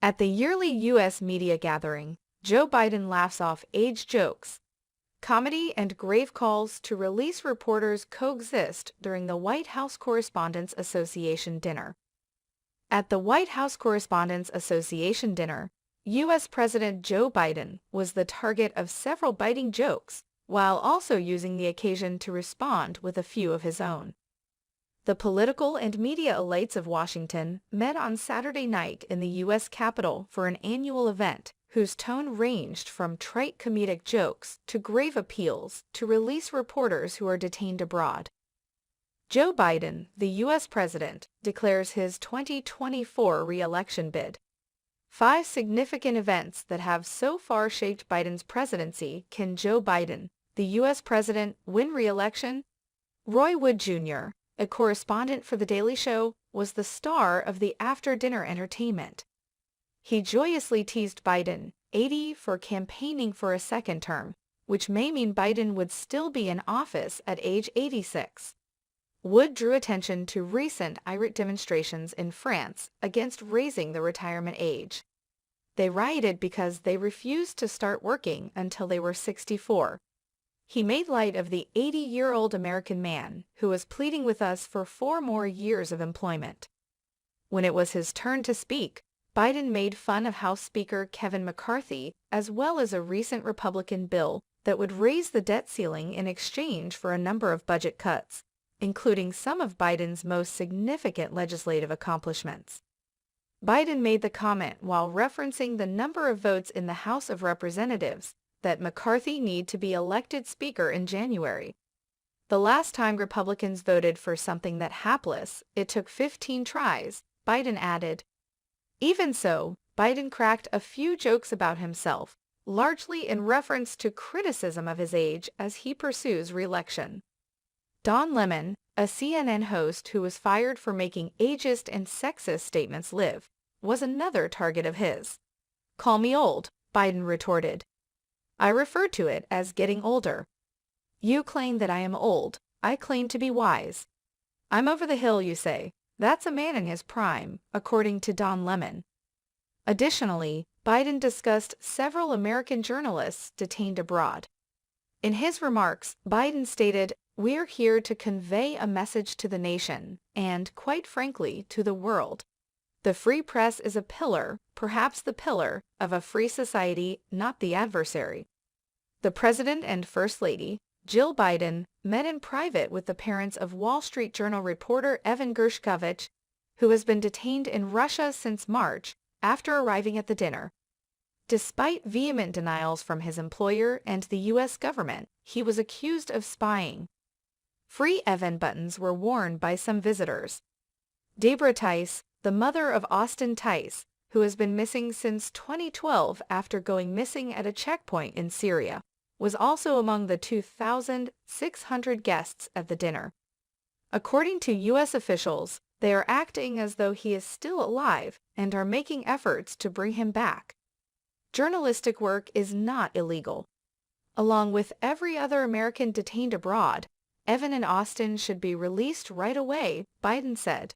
At the yearly U.S. media gathering, Joe Biden laughs off age jokes. Comedy and grave calls to release reporters coexist during the White House Correspondents Association dinner. At the White House Correspondents Association dinner, U.S. President Joe Biden was the target of several biting jokes, while also using the occasion to respond with a few of his own. The political and media elites of Washington met on Saturday night in the U.S. Capitol for an annual event whose tone ranged from trite comedic jokes to grave appeals to release reporters who are detained abroad. Joe Biden, the U.S. president, declares his 2024 re-election bid. 5 significant events that have so far shaped Biden's presidency. Can Joe Biden, the U.S. president, win re-election? Roy Wood Jr., a correspondent for The Daily Show, was the star of the after-dinner entertainment. He joyously teased Biden, 80, for campaigning for a second term, which may mean Biden would still be in office at age 86. Wood drew attention to recent irate demonstrations in France against raising the retirement age. They rioted because they refused to start working until they were 64. He made light of the 80-year-old American man who was pleading with us for 4 more years of employment. When it was his turn to speak, Biden made fun of House Speaker Kevin McCarthy as well as a recent Republican bill that would raise the debt ceiling in exchange for a number of budget cuts, including some of Biden's most significant legislative accomplishments. Biden made the comment while referencing the number of votes in the House of Representatives that McCarthy need to be elected Speaker in January. The last time Republicans voted for something that hapless, it took 15 tries, Biden added. Even so, Biden cracked a few jokes about himself, largely in reference to criticism of his age as he pursues re-election. Don Lemon, a CNN host who was fired for making ageist and sexist statements live, was another target of his. "Call me old," Biden retorted. "I refer to it as getting older. You claim that I am old. I claim to be wise. I'm over the hill, you say. That's a man in his prime," according to Don Lemon. Additionally, Biden discussed several American journalists detained abroad. In his remarks, Biden stated, "We're here to convey a message to the nation and, quite frankly, to the world. The free press is a pillar, perhaps the pillar, of a free society, not the adversary." The President and First Lady, Jill Biden, met in private with the parents of Wall Street Journal reporter Evan Gershkovich, who has been detained in Russia since March after arriving at the dinner. Despite vehement denials from his employer and the U.S. government, he was accused of spying. Free Evan buttons were worn by some visitors. Deborah Tice, the mother of Austin Tice, who has been missing since 2012 after going missing at a checkpoint in Syria, was also among the 2,600 guests at the dinner. According to U.S. officials, they are acting as though he is still alive and are making efforts to bring him back. Journalistic work is not illegal. Along with every other American detained abroad, Evan and Austin should be released right away, Biden said.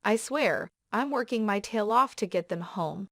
"I swear, I'm working my tail off to get them home.